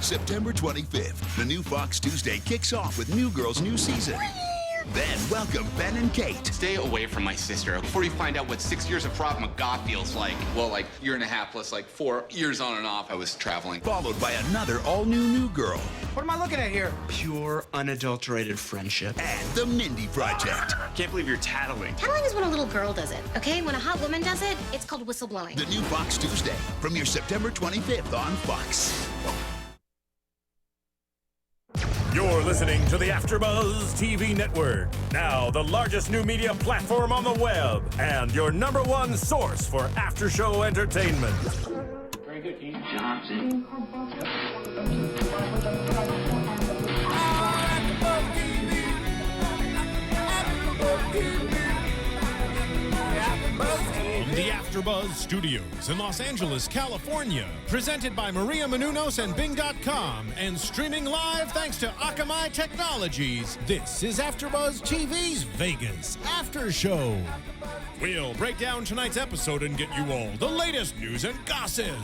September 25th, the new Fox Tuesday kicks off with New Girl's new season. Then welcome Ben and Kate. Stay away from my sister before you find out what 6 years of Krav Maga feels like. Well, like year and a half plus like 4 years on and off I was traveling. Followed by another all-new New Girl. What am I looking at here? Pure, unadulterated friendship. And the Mindy Project. Can't believe you're tattling. Tattling is when a little girl does it, okay? When a hot woman does it, it's called whistleblowing. The new Fox Tuesday, premieres September 25th on Fox. You're listening to the AfterBuzz TV Network, now the largest new media platform on the web, and your #1 source for after-show entertainment. Very good, Keith Johnson. From the AfterBuzz Studios in Los Angeles, California, presented by Maria Menounos and Bing.com, and streaming live thanks to Akamai Technologies, this is AfterBuzz TV's Vegas After Show. We'll break down tonight's episode and get you all the latest news and gossip.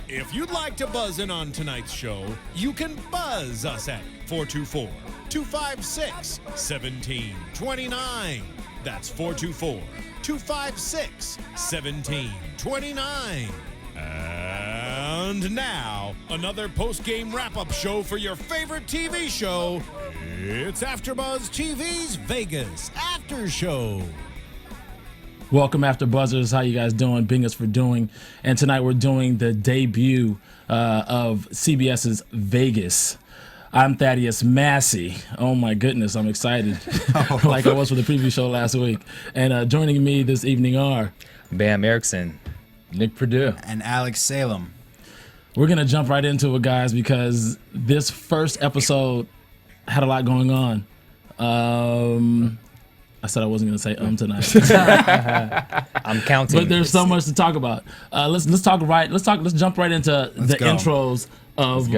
If you'd like to buzz in on tonight's show, you can buzz us at 424-256-1729. That's 424-256-1729. And now, another post-game wrap-up show for your favorite TV show. It's AfterBuzz TV's Vegas After Show. Welcome, AfterBuzzers. How you guys doing? Bing us for doing. And tonight we're doing the debut of CBS's Vegas. I'm Thaddeus Massey. Oh my goodness, I'm excited. Like I was for the preview show last week. And joining me this evening are Bamm Ericsen, Nick Perdue, and Alex Salem. We're going to jump right into it, guys, because this first episode had a lot going on. I said I wasn't going to say tonight. I'm counting. But there's so much to talk about. Let's jump right into the intros of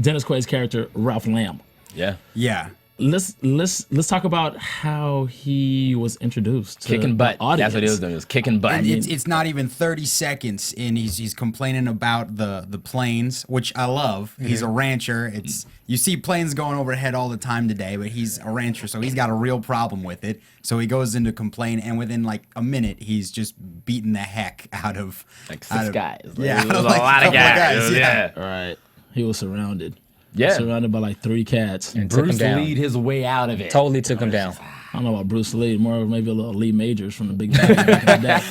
Dennis Quaid's character Ralph Lamb. Yeah. Let's talk about how he was introduced to kicking butt. The audience. That's what he was doing. He was kicking butt. And it's not even 30 seconds and he's complaining about the planes, which I love. He's a rancher. You see planes going overhead all the time today, but he's a rancher, so he's got a real problem with it. So he goes in to complain, and within like a minute, he's just beating the heck out of six guys. Yeah, it was a lot of guys. Yeah. All right. He was surrounded. Yeah. Surrounded by like 3 cats. And Bruce Lee'd his way out of it. Totally took him down. I don't know about Bruce Lee, more maybe a little Lee Majors from the Big Valley back in the day.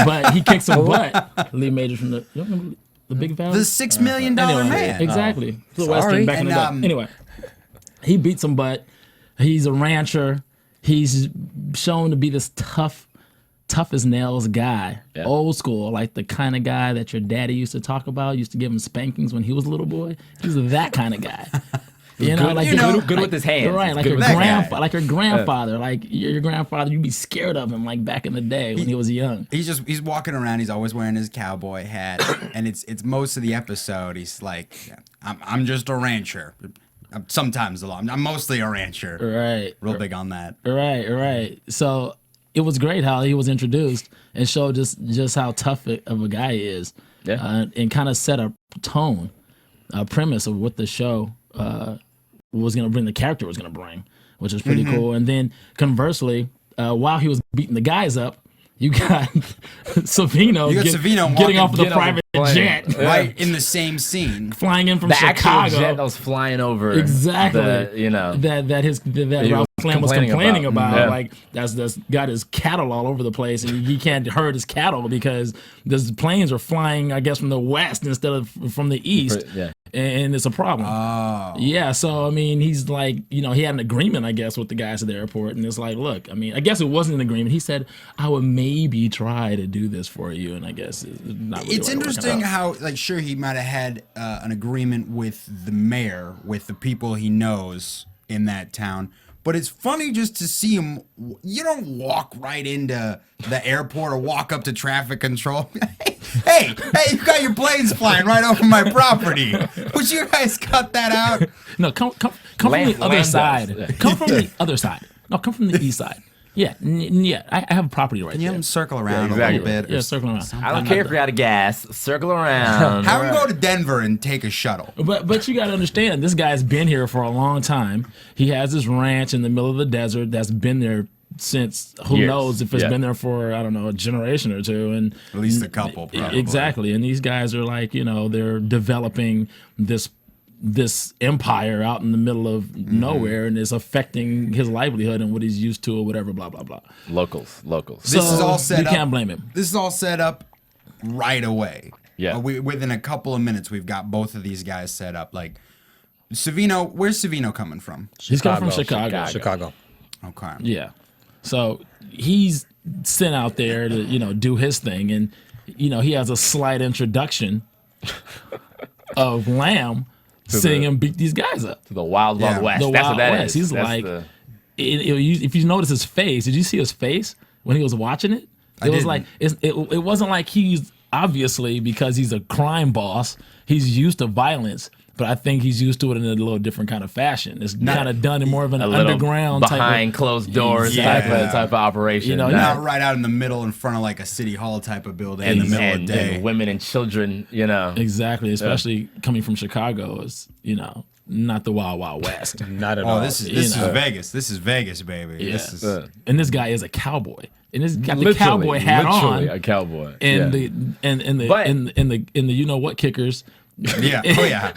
But he kicked some butt. Lee Majors from the, you remember the Big Valley? The $6 million man. Exactly. The Western back in the day. Anyway, he beat some butt. He's a rancher. He's shown to be this tough as nails guy. Yeah. Old school, like the kind of guy that your daddy used to talk about, used to give him spankings when he was a little boy. He's that kind of guy. Good with his hands. Right, like your grandfather. Like your grandfather, you'd be scared of him like back in the day when he was young. He's walking around, he's always wearing his cowboy hat, and it's most of the episode he's like, I'm just a rancher. Sometimes a lot. I'm mostly a rancher. Right. Real big on that. Right. So it was great how he was introduced and showed just how tough of a guy he is. Yeah. And kind of set a tone, a premise of what the show was going to bring, the character was going to bring, which is pretty cool. And then conversely, while he was beating the guys up, you got Savino, getting off of the private jet. Right in the same scene. Flying in from the Chicago. Actual jet that was flying over. Exactly. That Ralph Lamb was complaining about. Yeah. Like, that's got his cattle all over the place, and he can't herd his cattle because the planes are flying, I guess, from the west instead of from the east. Yeah. And it's a problem. Oh. Yeah, so, I mean, he's like, he had an agreement, I guess, with the guys at the airport. And it's like, look, I mean, I guess it wasn't an agreement. He said, I would maybe try to do this for you. And I guess it's not really It's interesting how, like, sure, he might have had an agreement with the mayor, with the people he knows in that town. But it's funny just to see him. You don't walk right into the airport or walk up to traffic control. Hey, you got your planes flying right over my property. Would you guys cut that out? No, come from the other side. Come from the other side. No, come from the east side. Yeah, yeah. I have a property right Can you have there. him circle around a exactly. little bit? Yeah, circle around. I don't care if you're out of gas. Circle around. Have him go to Denver and take a shuttle. But you got to understand, this guy's been here for a long time. He has this ranch in the middle of the desert that's been there since who Years. knows if it's been there for, I don't know, a generation or two. And At least a couple, probably. Exactly. And these guys are like, they're developing this empire out in the middle of nowhere, and it's affecting his livelihood and what he's used to or whatever, blah, blah, blah. Locals. This is all set up. You can't blame him. This is all set up right away. Yeah. Within a couple of minutes, we've got both of these guys set up. Like, Savino, where's Savino coming from? He's coming from Chicago. Chicago. Okay. Yeah. So he's sent out there to, do his thing. And, he has a slight introduction of Lamb seeing him beat these guys up. To the Wild Wild West. The That's Wild what that West. is. He's like, if you notice his face, did you see his face when he was watching it? It was like, it wasn't like he's obviously, because he's a crime boss, he's used to violence. But I think he's used to it in a little different kind of fashion. It's kind of done in more of an underground type behind of, closed doors type of operation. Not right out in the middle in front of like a city hall type of building in the middle of the day. And women and children, Exactly, especially coming from Chicago is, not the Wild Wild West. Not at all. Oh, this is Vegas. This is Vegas, baby. Yeah. This is and this guy is a cowboy. And he's got the cowboy hat on. A cowboy. And the you know what kickers. Yeah. Oh yeah.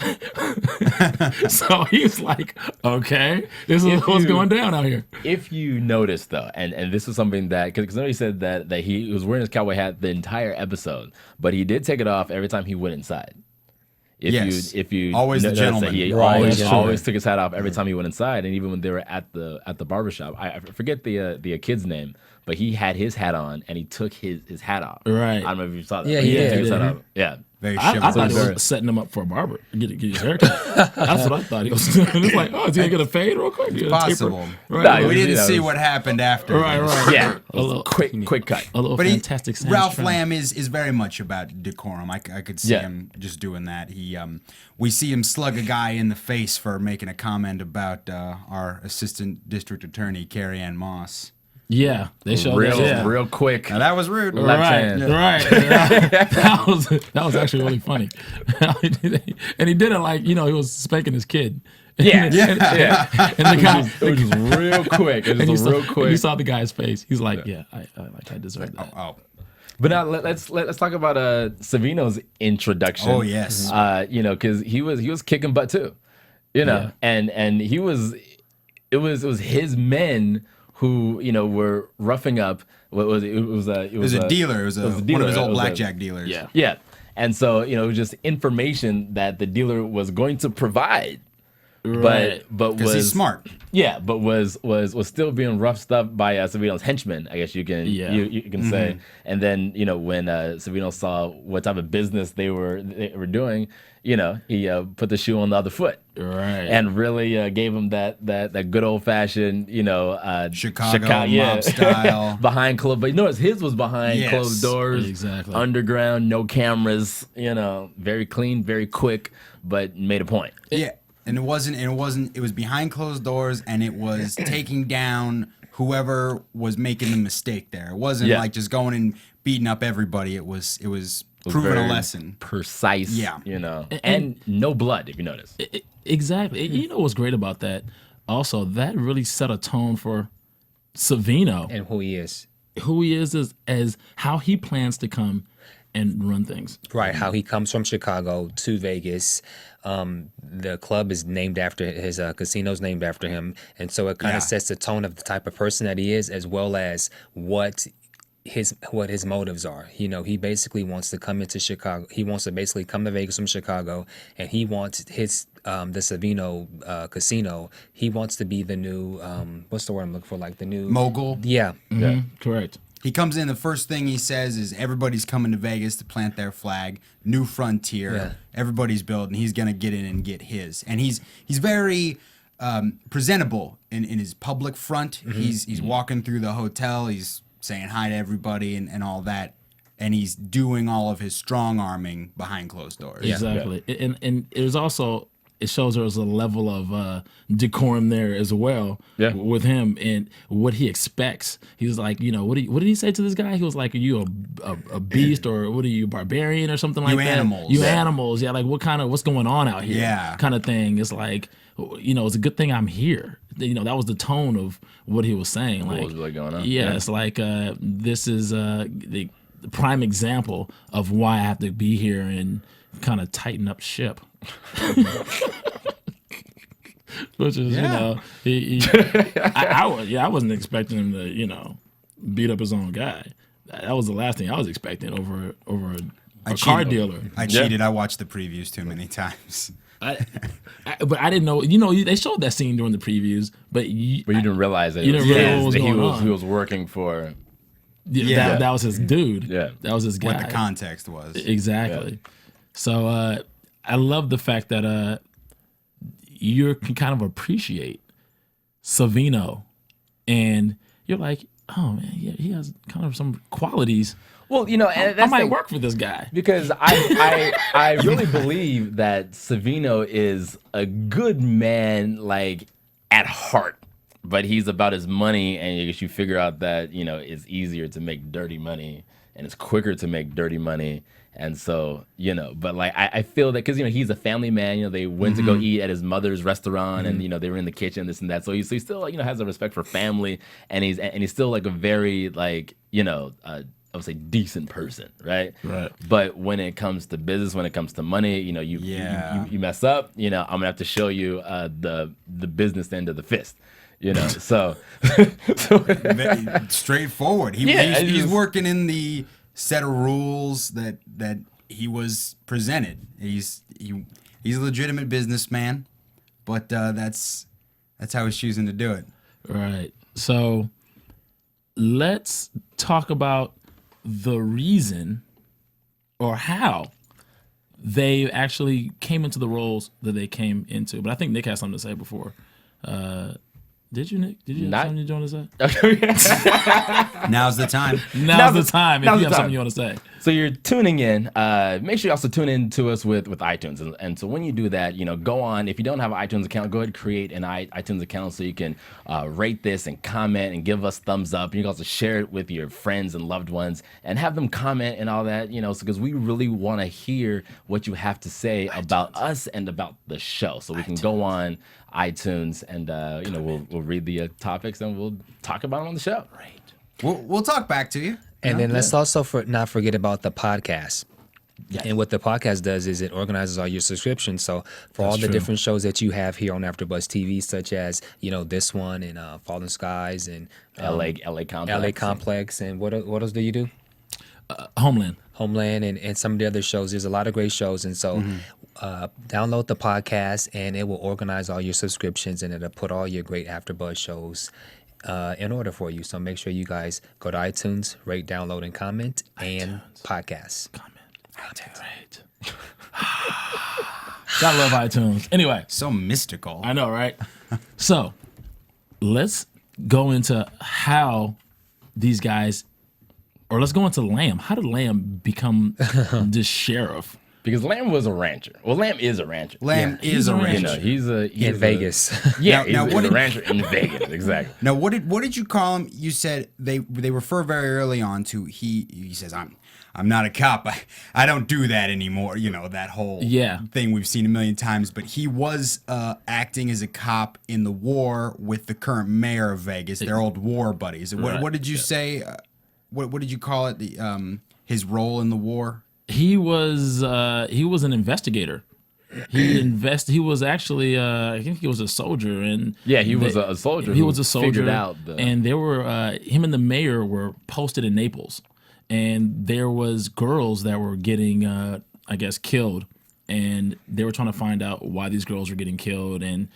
So he's like, okay, this is what's going down out here. If you notice though, and this was something that because he said that he was wearing his cowboy hat the entire episode, but he did take it off every time he went inside. If you always the gentleman, he always took his hat off every time he went inside, and even when they were at the barbershop, I forget the kid's name, but he had his hat on and he took his hat off. Right. I don't know if you saw that. Yeah, he did. Took his hat off. Yeah. I thought he was setting him up for a barber, get his haircut. That's what I thought he was doing. It's like, is he gonna get a fade real quick? It's possible. Right. We didn't see what happened after. Right. Yeah. A little quick cut. A little fantastic. Ralph Lamb is very much about decorum. I could see him just doing that. We see him slug a guy in the face for making a comment about our assistant district attorney, Carrie Ann Moss. Yeah, they showed real quick. Now, that was rude. Right. That was actually really funny. And he did it like, he was spanking his kid. Yeah. And the guy, it was just real quick. It was real quick. And you saw the guy's face. He's like, I deserve that. Oh. But now let's talk about Savino's introduction. Oh yes. Because he was kicking butt too. And he was. It was his men who were roughing up. It was a dealer. It was one of his old blackjack dealers. Yeah. And so it was just information that the dealer was going to provide. Right. But because he's smart. Yeah, but was still being roughed up by Savino's henchmen, I guess you can you can say. And then when Savino saw what type of business they were doing, he put the shoe on the other foot, right, and really gave him that good old fashioned Chicago mob style behind closed. But his was behind closed doors, exactly, underground, no cameras, very clean, very quick, but made a point. Yeah. And it was behind closed doors, and it was taking down whoever was making the mistake there. It wasn't like just going and beating up everybody. It was proving a lesson. Precise. Yeah. And no blood, if you notice. Exactly. You know what's great about that? Also, that really set a tone for Savino. And who he is. Who he is as how he plans to come and run things. Right, how he comes from Chicago to Vegas. The club is named after his casino's named after him, and so it kind of sets the tone of the type of person that he is, as well as what his motives are. He basically wants to come into Chicago. He wants to basically come to Vegas from Chicago, and he wants his the Savino casino. He wants to be the new what's the word I'm looking for? Like the new mogul. Yeah, correct. He comes in, the first thing he says is everybody's coming to Vegas to plant their flag, new frontier. Yeah. Everybody's building. He's going to get in and get his. And he's very presentable in his public front. Mm-hmm. He's walking through the hotel. He's saying hi to everybody and all that. And he's doing all of his strong arming behind closed doors. Exactly. Yeah. And it was also, it shows there was a level of decorum there as well with him and what he expects. He was like, what did he say to this guy? He was like, are you a beast or what are you, barbarian or something like that? Animals. You animals. Yeah, like what's going on out here? Yeah. Kind of thing. It's like, it's a good thing I'm here. That was the tone of what he was saying. What like, was really going on? Yeah, it's like this is the prime example of why I have to be here and kind of tighten up ship. Which is, I wasn't expecting him to, beat up his own guy. That was the last thing I was expecting over a car dealer. I cheated. I watched the previews too many times. But I didn't know. They showed that scene during the previews, but you didn't realize that. You didn't realize what was going on. He was working for. That was his dude. Yeah, that was his guy. What the context was. Exactly. Yeah. So I love the fact that you can kind of appreciate Savino, and you're like, oh man, yeah, he has kind of some qualities. Well, and I might work for this guy because I really believe that Savino is a good man, like at heart, but he's about his money, and you figure out that it's easier to make dirty money and it's quicker to make dirty money, and so but like I feel that because he's a family man, they went to go eat at his mother's restaurant, and they were in the kitchen, this and that, so he still has a respect for family, and he's still like a very like I would say decent person, right? Right. But when it comes to business, when it comes to money, you mess up, I'm gonna have to show you the business end of the fist, So straightforward. He's working in the set of rules that he was presented. He's a legitimate businessman, but that's how he's choosing to do it. Right. So let's talk about the reason or how they actually came into the roles that they came into. But I think Nick has something to say before. Did you, Nick? Did you have something you want to say? Now's the time. Now's the time if you have something you want to say. So you're tuning in. Make sure you also tune in to us with iTunes. And so when you do that, go on. If you don't have an iTunes account, go ahead and create an iTunes account so you can rate this and comment and give us thumbs up. You can also share it with your friends and loved ones and have them comment and all that, because we really want to hear what you have to say about us and about the show. So we can go on iTunes and we'll read the topics and we'll talk about them on the show. Right. We'll talk back to you. And then let's also not forget about the podcast. Yes. And what the podcast does is it organizes all your subscriptions. So for all the different shows that you have here on AfterBuzz TV, such as this one and Fallen Skies and LA Complex, and what else do you do? Homeland, and some of the other shows. There's a lot of great shows, and so download the podcast, and it will organize all your subscriptions, and it'll put all your great AfterBuzz shows in order for you. So make sure you guys go to iTunes, rate, download, and comment, and podcast. Right. Gotta love iTunes. Anyway, so mystical. I know, right? So let's go into how these guys, or let's go into Lamb. How did Lamb become this sheriff? Because Lamb was a rancher. Well, Lamb is a rancher. Lamb is a rancher. He's in Vegas. Yeah, he's a rancher in Vegas. Exactly. Now, what did you call him? You said they refer very early on to he says I'm not a cop. I don't do that anymore. That whole thing we've seen a million times. But he was acting as a cop in the war with the current mayor of Vegas. Their old war buddies. What did you say? What did you call it? His role in the war. He was an investigator. He was actually I think he was a soldier, and he was a soldier. He was a soldier, figured out and they were him and the mayor were posted in Naples, and there was girls that were getting I guess killed, and they were trying to find out why these girls were getting killed, and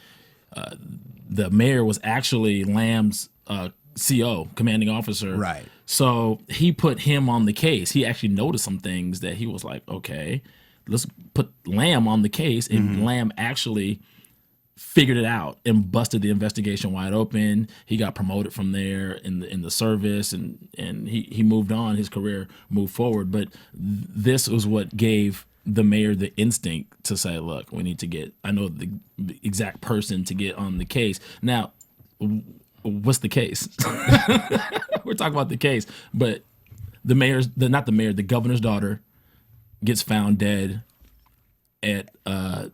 the mayor was actually Lamb's CO, commanding officer. Right. So he put him on the case. He actually noticed some things that he was like, okay, let's put Lamb on the case. And Lamb actually figured it out and busted the investigation wide open. He got promoted from there in the service, and he moved on. His career moved forward. But this was what gave the mayor the instinct to say, look, we need to get, I know the exact person to get on the case. Now, what's the case? We're talking about the case, but the governor's daughter gets found dead at a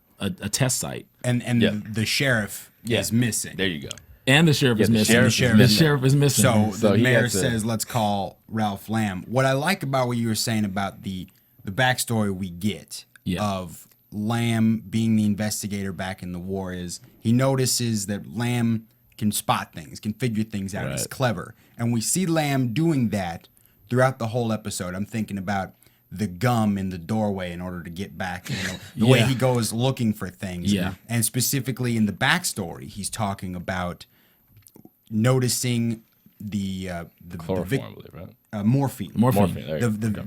test site. And the sheriff is missing. There you go. And the sheriff is missing. The sheriff is missing. So the mayor says, let's call Ralph Lamb. What I like about what you were saying about the backstory we get of Lamb being the investigator back in the war is he notices that Lamb can spot things, can figure things out. He's clever. And we see Lamb doing that throughout the whole episode. I'm thinking about the gum in the doorway in order to get back, the way he goes looking for things. Yeah. And specifically in the backstory, he's talking about noticing the chloroform, I believe, right? Morphine.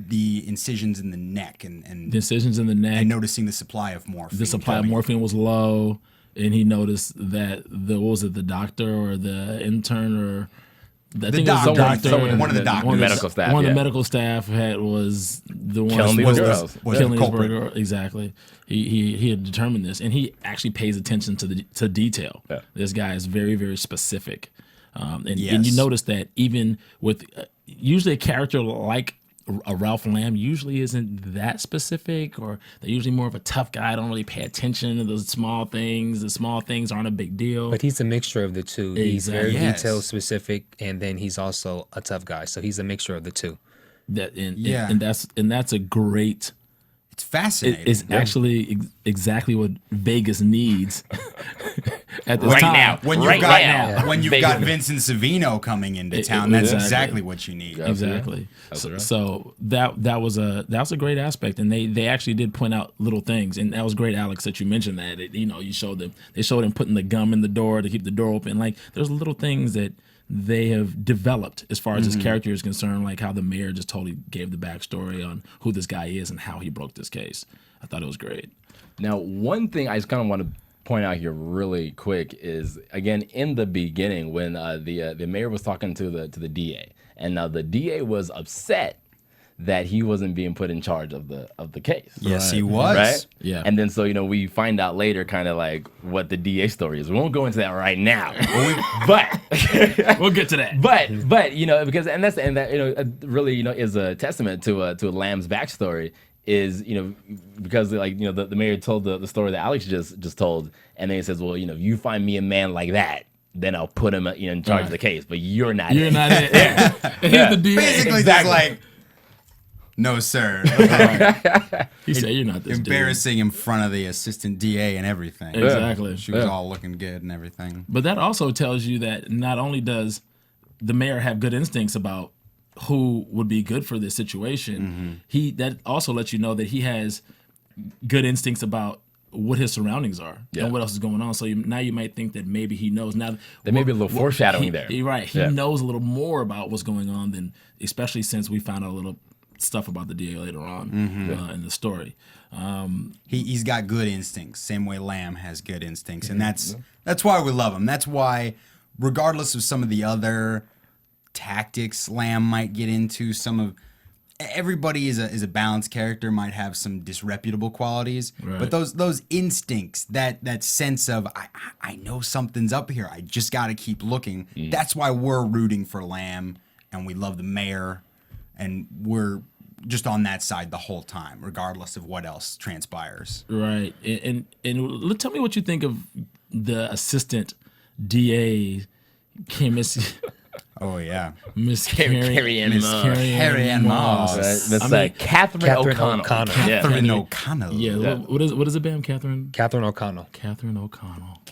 The incisions in the neck and the incisions in the neck, and noticing the supply of morphine. The supply of morphine was low, and he noticed that the doctor or the intern or one of the medical staff. One of the medical staff was the one killing these girls. Killing these girls. Exactly. He had determined this, and he actually pays attention to detail. Yeah. This guy is very, very specific. And you notice that even with usually a character like a Ralph Lamb usually isn't that specific, or they're usually more of a tough guy. Don't really pay attention to those small things. The small things aren't a big deal. But he's a mixture of the two. Exactly. He's very detail specific, and then he's also a tough guy. So he's a mixture of the two. And that's a great. It's fascinating. It's actually exactly what Vegas needs at this right time. Now. When you've got Vincent Savino coming into town, that's exactly what you need. Exactly. So that was a great aspect, and they actually did point out little things, and that was great, Alex, that you mentioned that. You showed them. They showed him putting the gum in the door to keep the door open. Like there's little things that they have developed as far as his character is concerned, like how the mayor just totally gave the backstory on who this guy is and how he broke this case. I thought it was great. Now, one thing I just kind of want to point out here really quick is, again, in the beginning when the mayor was talking to the DA, and now the DA was upset that he wasn't being put in charge of the case. Yes, he was. Right? Yeah. And then so we find out later kind of like what the DA story is. We won't go into that right now. But we'll get to that. But because that really is a testament to Lamb's backstory is because the mayor told the story that Alex just told, and then he says, well, you find me a man like that, then I'll put him in charge of the case, but you're not it. He's the DA. Basically just like, no, sir. He said, "You're not this embarrassing in front of the assistant DA and everything." Exactly. She was all looking good and everything. But that also tells you that not only does the mayor have good instincts about who would be good for this situation, that also lets you know that he has good instincts about what his surroundings are and what else is going on. So now you might think that maybe he knows. Now there may be a little foreshadowing there. Right. He knows a little more about what's going on than, especially since we found out a little stuff about the DA later on in the story. He's got good instincts, same way Lamb has good instincts, and that's why we love him. That's why, regardless of some of the other tactics Lamb might get into, everybody is a balanced character, might have some disreputable qualities, but those instincts, that sense of I know something's up here, I just got to keep looking. That's why we're rooting for Lamb, and we love the mayor. And we're just on that side the whole time, regardless of what else transpires. Right. And tell me what you think of the assistant DA, Miss. Oh yeah, Miss Carrie Ann Moss. That's Catherine O'Connell. Catherine O'Connell. Yeah. What is it, Bamm? Catherine O'Connell. Catherine O'Connell.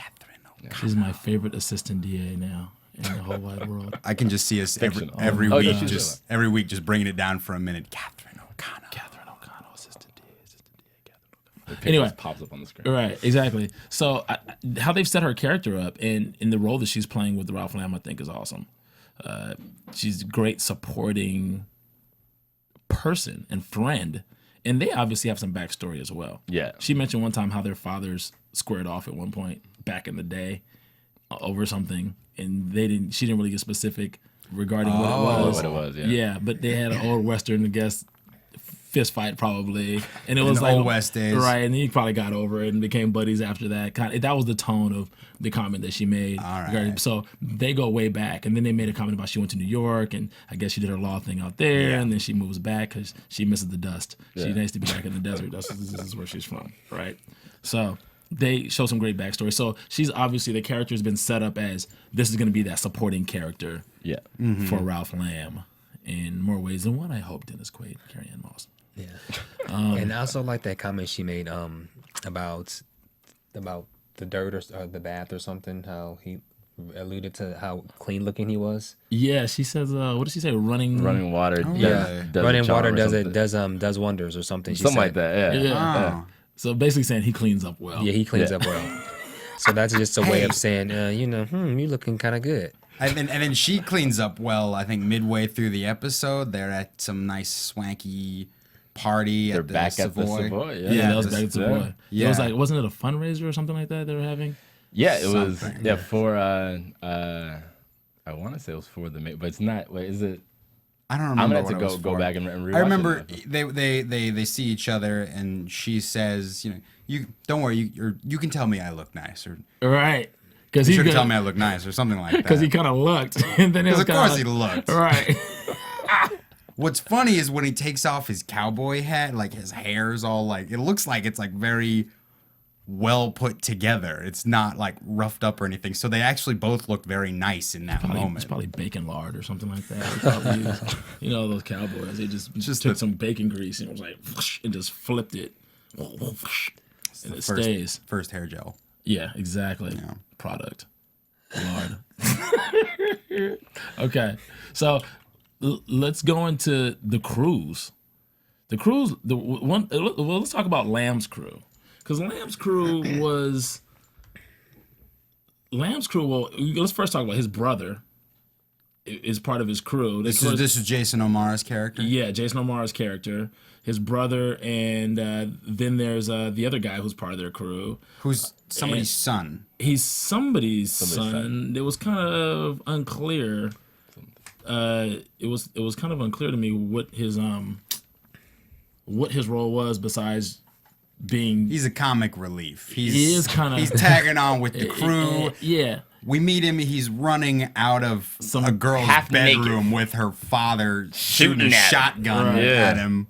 She's my favorite assistant DA now in the whole wide world. I can just see us every week just bringing it down for a minute. Catherine O'Connell, assistant DA. Anyway, pops up on the screen. Right, exactly. So how they've set her character up and in the role that she's playing with Ralph Lamb, I think, is awesome. She's a great supporting person and friend, and they obviously have some backstory as well. Yeah, she mentioned one time how their fathers squared off at one point back in the day over something. And she didn't really get specific regarding what it was. Yeah. But they had an old Western, I guess, fist fight probably, and it In was the like old West days. right? And he probably got over it and became buddies after that. That was the tone of the comment that she made. All right. So they go way back, and then they made a comment about she went to New York, and I guess she did her law thing out there, and then she moves back because she misses the dust. She needs to be back in the desert. This is where she's from, right? So they show some great backstory. So she's obviously, the character has been set up as this is going to be that supporting character for Ralph Lamb in more ways than one. I hope Dennis Quaid and Carrie Ann Moss. Yeah. And I also like that comment she made about the dirt or the bath or something, how he alluded to how clean looking he was. Yeah, she says, what did she say? Running water. Running water does wonders or something. Something like that. Yeah. So basically saying he cleans up well. Yeah, he cleans up well. So that's just a way of saying, you looking kind of good. And then she cleans up well. I think midway through the episode, they're at some nice swanky party They're at the back Savoy. at the Savoy. Yeah, that was back at Savoy. Yeah. It was like, wasn't it a fundraiser or something like that they were having? Yeah, it was. Yeah, for I want to say it was for the but it's not. Wait, is it? I don't remember. I'm gonna what have it to was go for. back and rewatch I remember it. they see each other, and she says, you don't worry, you can tell me I look nice, or right. Because he he should tell me I look nice, or something like that. Because he kind of looked, and then of course he looked. Right. What's funny is when he takes off his cowboy hat, like his hair's all like, it looks like it's like very well put together. It's not like roughed up or anything. So they actually both look very nice in that moment. It's probably bacon lard or something like that. Those cowboys, they just took some bacon grease and it was like, whoosh, and just flipped it. And it stays. First hair gel. Yeah, exactly. Yeah. Product. Lard. Okay. So let's go into the cruise. The cruise, let's talk about Lamb's crew. Because Lamb's crew, well, let's first talk about his brother is part of his crew. This is Jason O'Mara's character? Yeah, Jason O'Mara's character. His brother, and then there's the other guy who's part of their crew. Who's somebody's son. He's somebody's son. It was kind of unclear. It was kind of unclear to me what his role was besides being. He's a comic relief. He is kind of. He's tagging on with the crew. Yeah. We meet him. He's running out of a girl's bedroom with her father shooting a shotgun at him.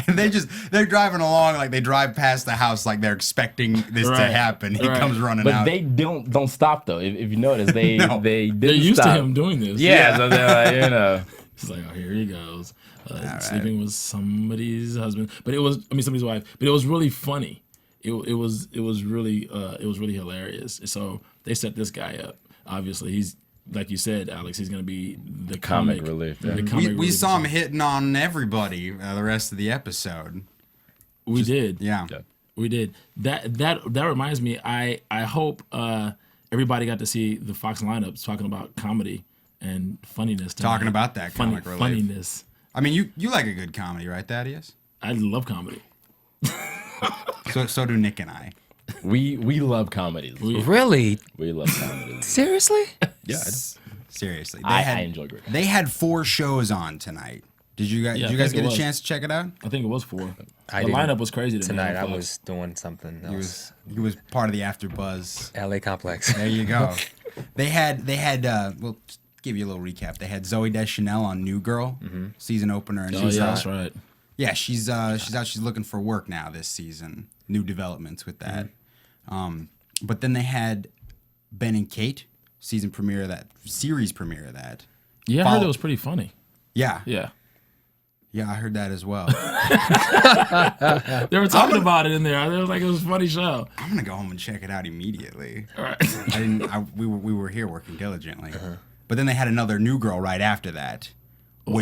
And they're driving along, like they drive past the house like they're expecting this to happen. He comes running out. But they don't stop though. If you notice, they didn't they're used stop. to him doing this. Yeah, so they're like, He's like, oh, here he goes, sleeping with somebody's husband. But somebody's wife. But it was really funny. It was really hilarious. So they set this guy up. Obviously, he's, like you said, Alex, he's going to be the comic relief. Yeah. We saw him hitting on everybody the rest of the episode. We did. Yeah. We did. That reminds me, I hope everybody got to see the Fox lineups talking about comedy and funniness. Talking about that comic relief. Funniness. I mean, you like a good comedy, right, Thaddeus? I love comedy. So do Nick and I. We love comedies. Really? We love comedies. Seriously? Yeah. Seriously. I enjoy great. They had 4 shows on tonight. Did you guys get a chance to check it out? I think it was 4. The didn't. lineup was crazy tonight. I was doing something else. He was part of the AfterBuzz LA complex. There you go. They had well, just give you a little recap. They had Zooey Deschanel on New Girl, season opener, and that's right. Yeah, she's out. She's looking for work now this season. New developments with that. But then they had Ben and Kate, series premiere of that. Yeah, I heard it was pretty funny. Yeah. Yeah. Yeah, I heard that as well. They were talking about it in there. They were like, it was a funny show. I'm gonna go home and check it out immediately. All right. We were here working diligently, but then they had another New Girl right after that.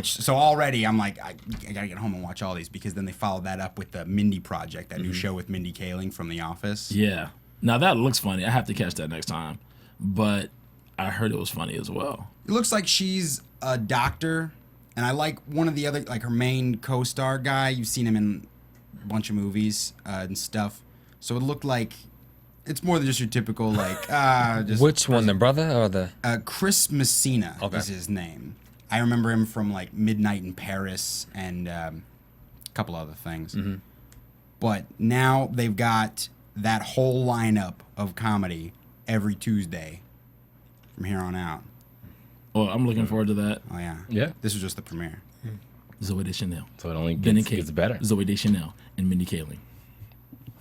So already I'm like, I gotta get home and watch all these, because then they followed that up with the Mindy Project, that new show with Mindy Kaling from The Office. Yeah. Now that looks funny. I have to catch that next time. But I heard it was funny as well. It looks like she's a doctor, and I like one of the other, like her main co-star guy. You've seen him in a bunch of movies and stuff. So it looked like it's more than just your typical like. Which one, the brother or the? Chris Messina is his name. I remember him from like Midnight in Paris and a couple other things. But now they've got that whole lineup of comedy every Tuesday from here on out. Well, I'm looking forward to that. Oh yeah, Yeah. This was just the premiere. Zoe Deschanel, So it only Ben and gets Kate, better. Zoe Deschanel, and Mindy Kaling.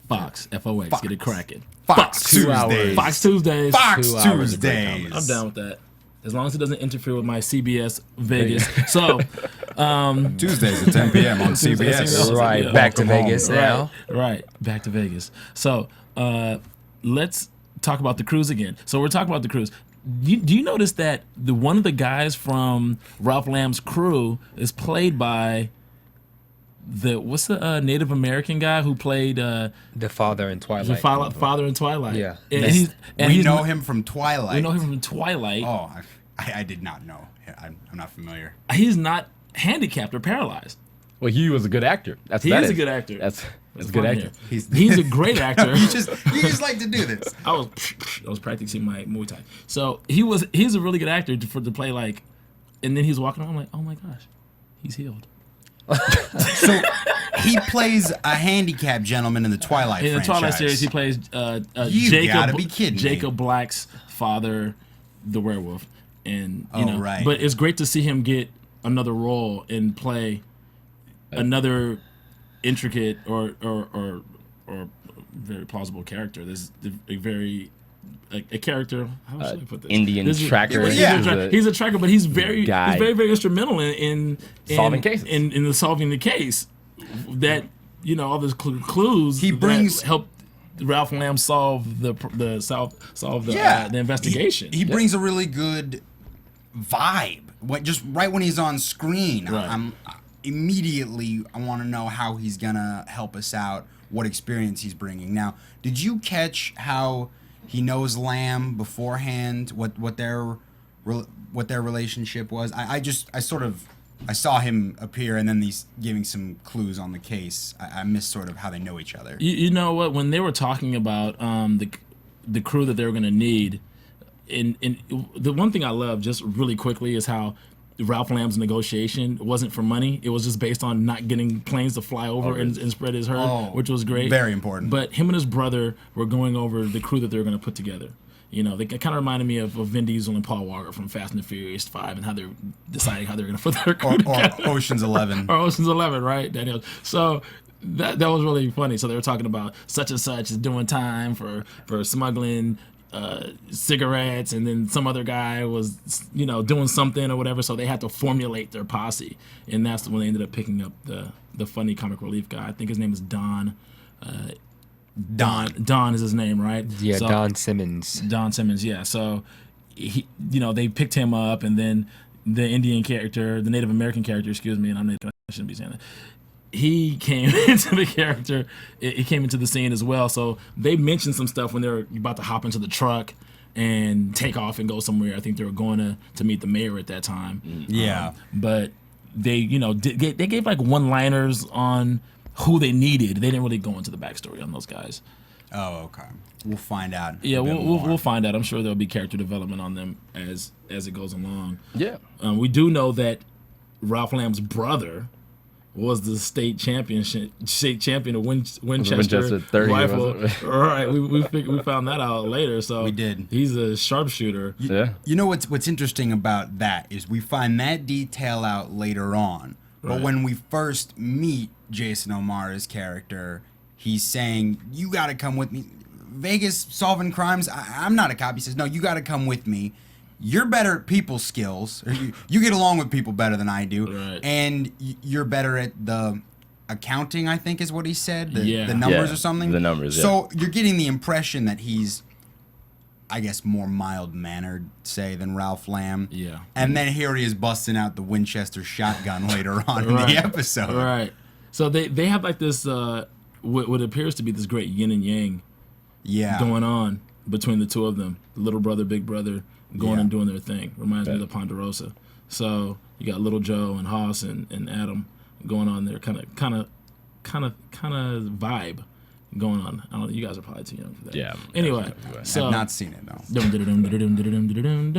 Fox, FOX, get it cracking. Fox Tuesdays. Fox Tuesdays. Fox 2 hours of great Tuesdays. I'm down with that. As long as it doesn't interfere with my CBS Vegas. So, Tuesdays at 10 p.m. on CBS. Right, Yeah. back to Vegas now. Right, back to Vegas. So, let's talk about the cruise again. So we're talking about the cruise. Do you notice that one of the guys from Ralph Lamb's crew is played by what's the Native American guy who played The father in Twilight. the father in Twilight? Yeah. and We he's know him from Twilight. We know him from Twilight. Oh, I did not know. I'm not familiar. He's not handicapped or paralyzed. Well, he was a good actor. That's He that is a good actor. That's a good actor. He's a great actor. you just like to do this. I was practicing my Muay Thai. So he's a really good actor to play like, and then he's walking around like, oh my gosh, he's healed. So he plays a handicapped gentleman in the Twilight In the franchise. Twilight series, he plays You Jacob. gotta be kidding me. Jacob Black's father, the werewolf, and you know. right. But it's great to see him get another role and play another intricate or very plausible character. There's a very a character. How should I put this? Indian tracker. He's a tracker, but he's very guy. very instrumental in Solving cases. in the solving the case. That all those clues He brings- that help Ralph Lamb solve the investigation. He brings a really good vibe. Just right when he's on screen, Right. I'm immediately I want to know how he's gonna help us out, what experience he's bringing. Now, did you catch how he knows Lamb beforehand? What their relationship was? I saw him appear and then he's giving some clues on the case. I missed sort of how they know each other. You know what? When they were talking about the crew that they were going to need, and the one thing I love just really quickly is how Ralph Lamb's negotiation wasn't for money. It was just based on not getting planes to fly over and spread his herd, which was great. Very important. But him and his brother were going over the crew that they were going to put together. They kind of reminded me of Vin Diesel and Paul Walker from Fast and the Furious 5 and how they're deciding how they're going to put their crew together. Or Ocean's 11. Or Ocean's 11, right, Daniel? So that was really funny. So they were talking about such and such is doing time for smuggling cigarettes, and then some other guy was doing something or whatever. So they had to formulate their posse, and that's when they ended up picking up the funny comic relief guy. I think his name is Don. Don is his name, right? Yeah, so, Don Simmons. Don Simmons, yeah. So he, they picked him up, and then the Indian character, the Native American character, excuse me, and I shouldn't be saying that. He came into the character. He came into the scene as well. So they mentioned some stuff when they were about to hop into the truck and take off and go somewhere. I think they were going to meet the mayor at that time. Yeah, but they they gave like one-liners on who they needed. They didn't really go into the backstory on those guys. Oh, okay. We'll find out. Yeah, we'll find out. I'm sure there'll be character development on them as it goes along. Yeah. We do know that Ralph Lamb's brother was the state champion of Winchester 30 rifle. All right, we found that out later. So we did. He's a sharpshooter. You know what's interesting about that is we find that detail out later on. But Right. when we first meet Jason O'Mara's character, he's saying, "You got to come with me. Vegas solving crimes. I'm not a cop." He says, "No, you got to come with me. You're better at people skills. Or you get along with people better than I do, Right. and you're better at the accounting." I think is what he said. Yeah. The numbers Yeah, or something. the numbers, yeah. So you're getting the impression that he's, I guess, more mild-mannered, say, than Ralph Lamb. Yeah. And then here he is busting out the Winchester shotgun later on in the episode. Right. So they have like this what appears to be this great yin and yang going on between the two of them. The little brother, big brother going and doing their thing. Reminds me of the Ponderosa. So you got Little Joe and Hoss and Adam going on their kind of vibe. going on. I don't know, you guys are probably too young for that. Yeah. Anyway, so I've not seen it though.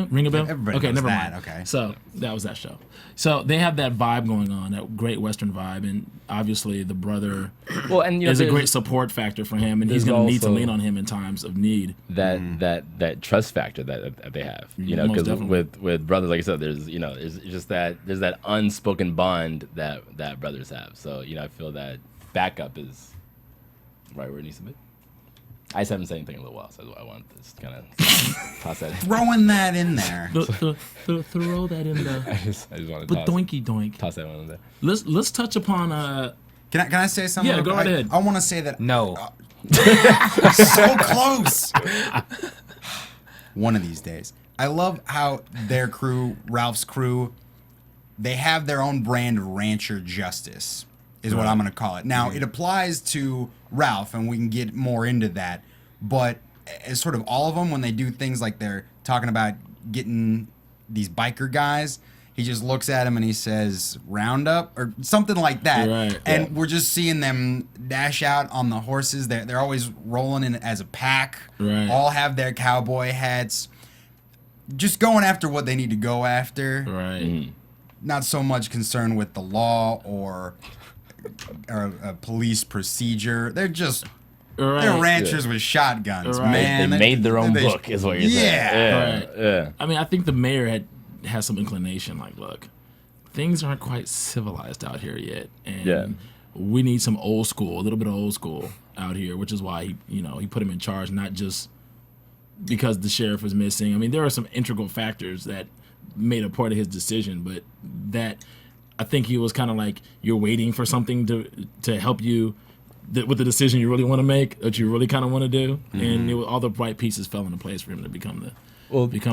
Ring a bell? Everybody Okay, knows never that, mind. okay. So that was that show. So they have that vibe going on, that great Western vibe, and obviously the brother is a great support factor for him, and he's going to need to lean on him in times of need. That trust factor that they have, because with brothers, like I said, there's there's that unspoken bond that brothers have. So I feel that backup is right where it needs to be. I just haven't said anything in a little while, so I want to just kind of toss that in. Throwing that in there. Throw that in there. I just want to doinky doink. Toss that one in there. Let's touch upon Can I say something? Yeah, go right ahead. I want to say that No. so close. One of these days. I love how their crew, Ralph's crew, they have their own brand of rancher justice, is what I'm going to call it. Now, it applies to Ralph, and we can get more into that, but as sort of all of them, when they do things like they're talking about getting these biker guys, he just looks at him and he says, "Roundup," or something like that. Right. And we're just seeing them dash out on the horses. They're always rolling in as a pack. Right. All have their cowboy hats. Just going after what they need to go after. Right. Not so much concerned with the law or a police procedure. They're just they're ranchers with shotguns, man. They made their own book, is what you're saying. Yeah. I mean, I think the mayor has some inclination. Like, look, things aren't quite civilized out here yet, and we need some old school, a little bit of old school out here, which is why he put him in charge, not just because the sheriff was missing. I mean, there are some integral factors that made a part of his decision, but that I think he was kind of like, you're waiting for something to help you with the decision you really want to make, that you really kind of want to do, and all the right pieces fell into place for him to become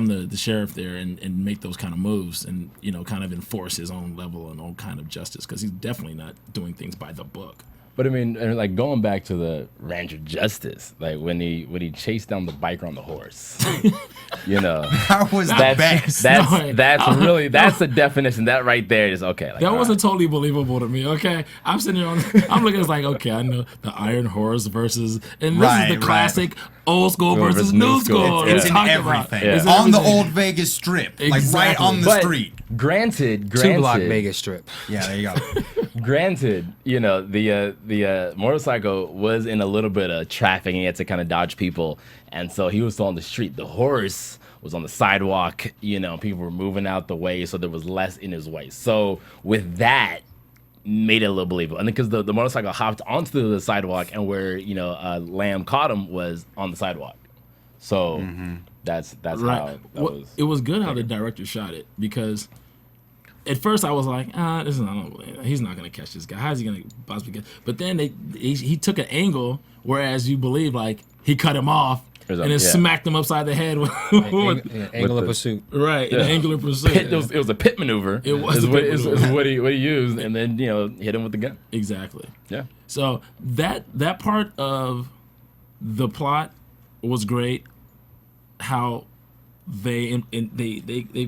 the sheriff there and make those kind of moves and kind of enforce his own level and own kind of justice, because he's definitely not doing things by the book. But I mean, like going back to the rancher justice, like when he chased down the biker on the horse, that was the best. That's really the definition. That right there is okay. Like, that wasn't totally believable to me. Okay, I'm sitting here, I'm looking. It's like, okay, I know the Iron Horse versus, and this is the classic old school versus new school. It's in everything. It's on the old Vegas Strip, like right on the street. Granted, 2-block Vegas Strip. Yeah, there you go. Granted, the motorcycle was in a little bit of traffic and he had to kind of dodge people, and so he was still on the street. The horse was on the sidewalk. People were moving out the way, so there was less in his way. So with that, made it a little believable. And because the motorcycle hopped onto the sidewalk, and where Lamb caught him was on the sidewalk. So that's right. how that was. It was good how the director shot it, because at first I was like, he's not gonna catch this guy. How's he gonna possibly get? But then he took an angle, whereas you believe like he cut him off and then smacked him upside the head with angular pursuit. Right, an angular pursuit. It was a pit maneuver. It was what he used, and then hit him with the gun. Exactly. Yeah. So that part of the plot was great. How they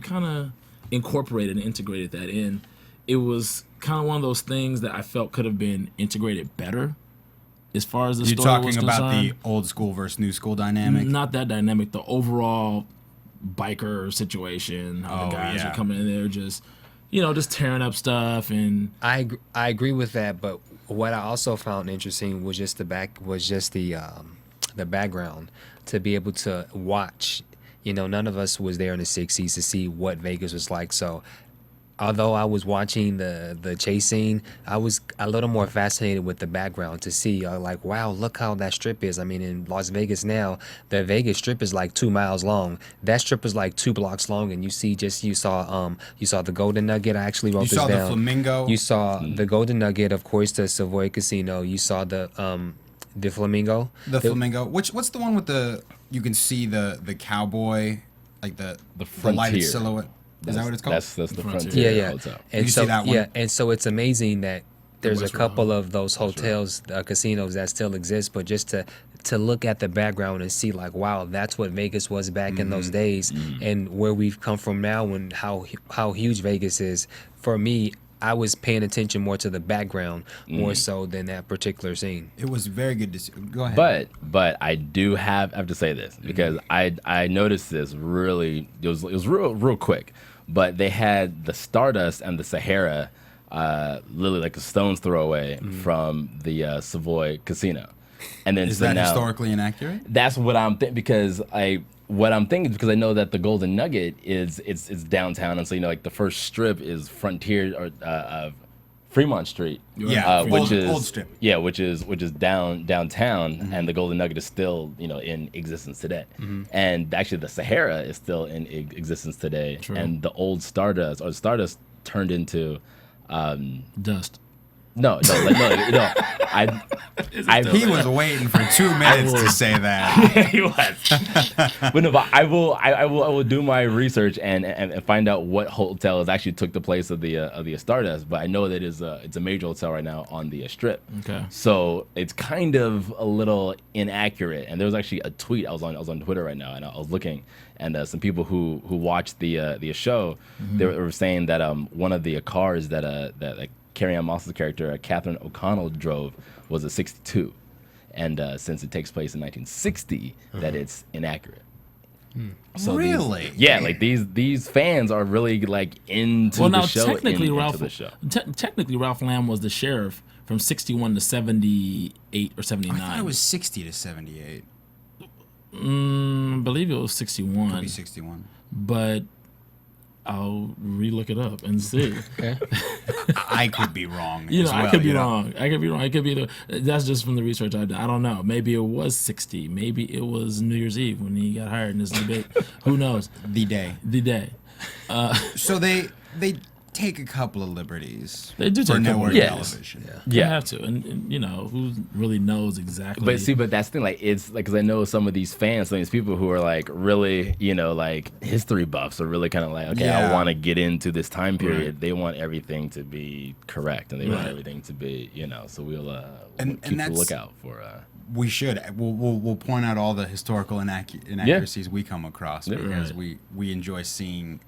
kind of incorporated and integrated that in. It was kind of one of those things that I felt could have been integrated better as far as the story was concerned. You're talking about the old school versus new school dynamic? Not that dynamic. The overall biker situation, how the guys are coming in there just tearing up stuff. And I agree with that, but what I also found interesting was just the background, to be able to watch. None of us was there in the 60s to see what Vegas was like. So although I was watching the chase scene, I was a little more fascinated with the background to see, like, wow, look how that strip is. I mean, in Las Vegas now, the Vegas Strip is like 2 miles long. That strip is like 2 blocks long, and you saw the Golden Nugget. I actually wrote this down. You saw the Flamingo. You saw the Golden Nugget, of course, the Savoy Casino. You saw the Flamingo. The Flamingo. What's the one with you can see the cowboy, like the lighted silhouette. Is that what it's called? That's the Frontier. Yeah. And you see that one? Yeah, and so it's amazing that there's a couple of those hotels, casinos that still exist, but just to look at the background and see, like, wow, that's what Vegas was back in those days, and where we've come from now, and how huge Vegas is. For me, I was paying attention more to the background more so than that particular scene. It was very good to see. Go ahead. But I do have to say this because I noticed this really. It was real quick. But they had the Stardust and the Sahara, literally like a stone's throw away from the Savoy Casino. And then is that historically inaccurate? That's what I'm thinking because what I'm thinking is because I know that the Golden Nugget it's downtown, and so like the first strip is Frontier or Fremont Street, which is old strip, which is downtown, and the Golden Nugget is still in existence today, and actually the Sahara is still in existence today, and the old Stardust turned into dust. No. He was waiting for 2 minutes to say that. He was. But I will do my research and find out what hotels actually took the place of the Stardust. But I know that it's a major hotel right now on the Strip. Okay. So it's kind of a little inaccurate. And there was actually a tweet. I was on Twitter right now, and I was looking, and some people who watched the show, they were saying that one of the cars that Carrie-Anne Moss's character, Catherine O'Connell, drove was a 62. And since it takes place in 1960, that it's inaccurate. So really? These fans are really like into the show. Technically, Ralph Lamb was the sheriff from 61 to 78 or 79. I thought it was 60 to 78. I believe it was 61. Could be 61. But I'll re-look it up and see. Okay. I could be wrong. I could be wrong. I could be wrong. It could be that's just from the research I've done. I don't know. Maybe it was 60. Maybe it was New Year's Eve when he got hired in this debate. Who knows? The day. So they take a couple of liberties. They do take for network television. You have to, and who really knows exactly. But that's the thing. Like it's like because I know some of these fans, some of these people who are like really, like history buffs are really kind of like, okay, I want to get into this time period. Right. They want everything to be correct, and they want everything to be, So we'll keep the lookout for. We should. We'll point out all the historical inaccuracies we come across because we enjoy seeing